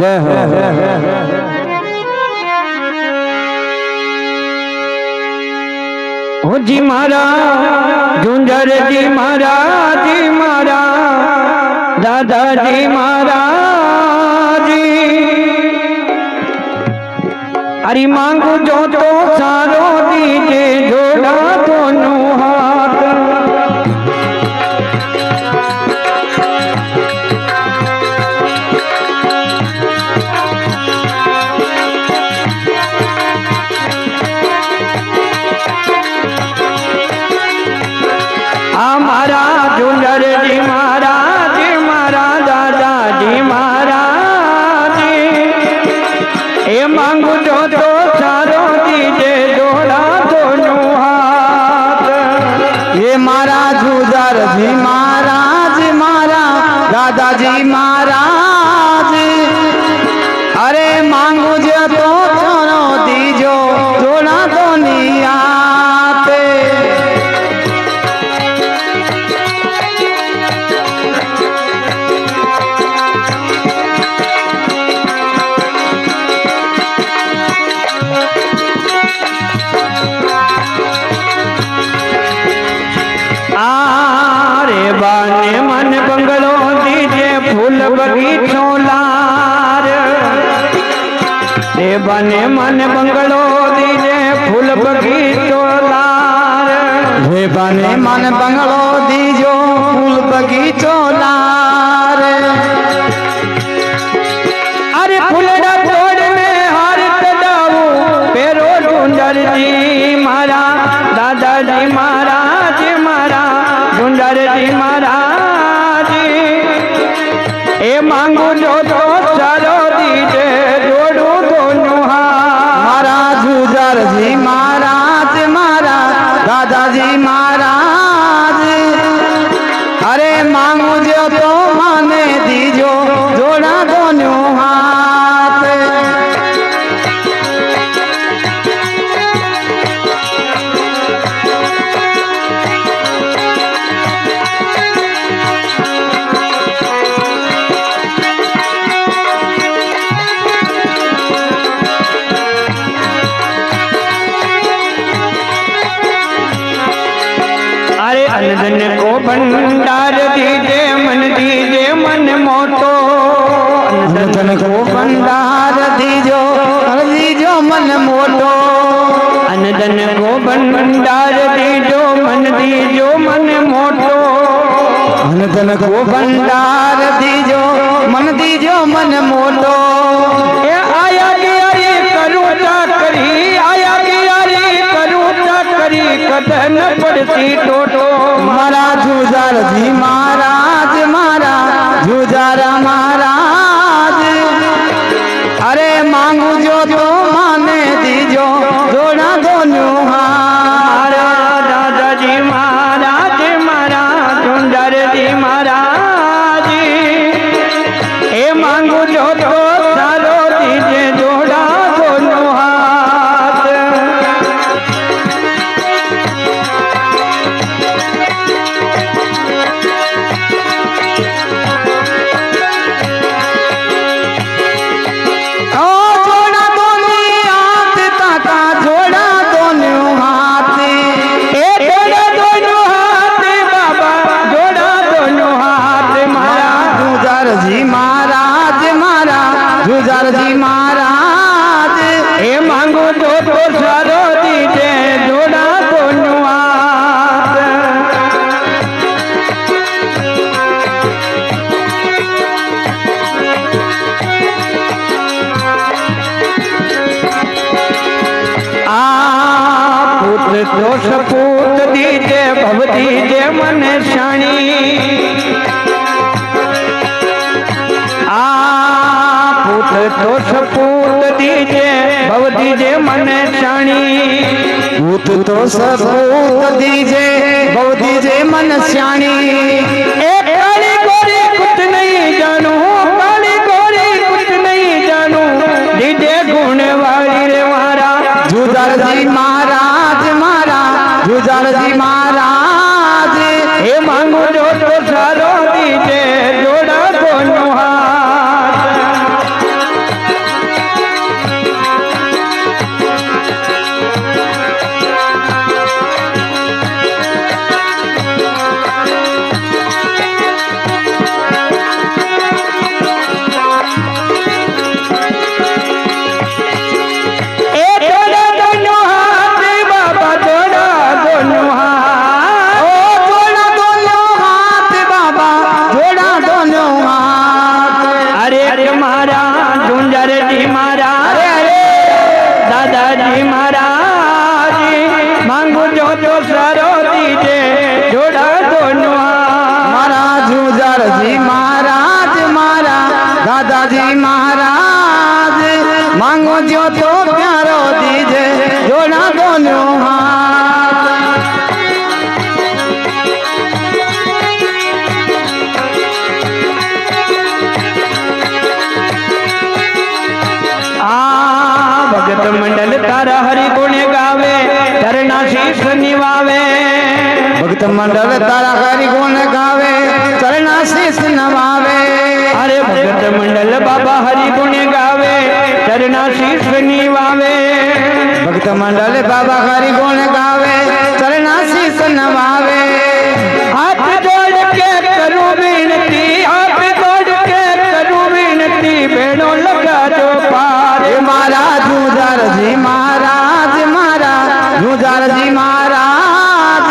जय हो। हो जी महाराज झुंझर जी महाराज जी महाराज दादाजी महाराज अरे मांगू जो तो सारो दीजे जोड़ा दोनों हाथ हमारा झुंझर जी महाराज महाराज दादाजी महाराज ए मांगू जो तो सारो दीजे जोड़ा दोनों हाथ ये मारा झूझर जी महाराज मारा दादाजी महाराज अरे मांगू जो तो छोड़ो दीजो जोड़ा दुनिया बाने मन बंगलो दीजे फूल बगीचो लार रे बने मन बंगलो दीजे फूल बगीचो लार रे बने मन बंगलो दीजो फूल बगीचो लार अरे फूलड़ा तोड़ में हार तड़ाऊ पेरो झुंझर जी मारा दादाजी महाराज मारा झुंझर जी महाराज ए मांगू जो तो सारो दीजे जोड़ू दोनों हाथ मारा झूझर जी महाराज मारा दादाजी महाराज अरे मांगू जो तो माने दीजो जोड़ा दोनों हाथ अरे अनधन को भंडार दीजे मन मोटो अनधन को भंडार दीजो दीजो मन मोटो अनधन को भंडार दीजो मन मोटो अनधन को भंडार दीजो मन मोटो ए आया गियारी करूं चाकरी आया गियारी करूं चाकरी कदन पड़ती टोटो मारा झूझर जी महाराज मारा झूझर महाराज अरे मांगू जो तो माने दीजो जोड़ा दोनों हाथ दादाजी महाराज महाराज झुंझर जी महाराज ए मांगू जो तो सारो दीजे जोड़ा दोनों हाथ जोड़ा दोनों हाथ ताका जोड़ा दोनों हाथ ए जोड़ा दोनों हाथ बाबा जोड़ा दोनों हाथ मारा झूझर जी महाराज मारा झूझर जी महाराज ए मांगो जो तो सारो दीजे जोड़ा दोनों हाथ पुत्र तो सपूत दीजे भव दीजे मन शाणी पुत्र तो सपूत दीजे भव दीजे मन शाणी भूत तो सपूत दीजे बहु दीजे मन श्याणी एक काली गोरी कुछ नहीं जानू काली गोरी कुछ नहीं जानू दीजे गुण वाली रे मारा झूझर जी महाराज मारा झूझर जी महाराज हे मांगू जो तो सारो दीजे जोड़ा दोनों हाथ महाराज झुंझर जी महाराज दादाजी महाराज मांगू जो तो सारो दीजे जोड़ा दोनों मारा झूझर जी महाराज मारा दादाजी महाराज मांगो जो तो प्यारो दीजे जोड़ा दोनों हाथ भगत मंडल तारा हरि गुण गावे चरणा शीश निवावे भक्त मंडल तारा हरि गुण गावे चरणा शीस नवावे अरे भगत मंडल बाबा हरि गुण गावे चरणा शीश निवावे भक्त मंडल बाबा हरि गुण गावे चरणा शीस नवावे हाथ जोड़ के करूं विनती हाथ जोड़ के करूं विनती बेड़ो लगा जो पार मारा झूझर जी महाराज मारा झूझर जी महाराज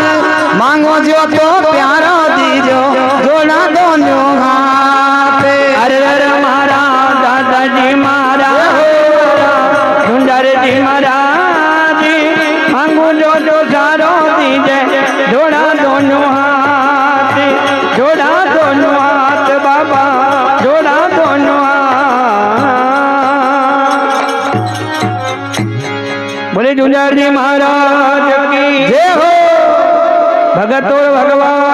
मांगो जो तो प्यारो दीजो जोड़ा दोनों हाथ अरे अरे महाराज दादाजी महाराज झुंझर जी महाराज मांगू जो जो सारो दीजे जोड़ा दोनों हाथ जोड़ा दोनों हाथ बाबा जोड़ा दोनों हाथ बोले झुंझर जी महाराज की जय हो भगत और भगवान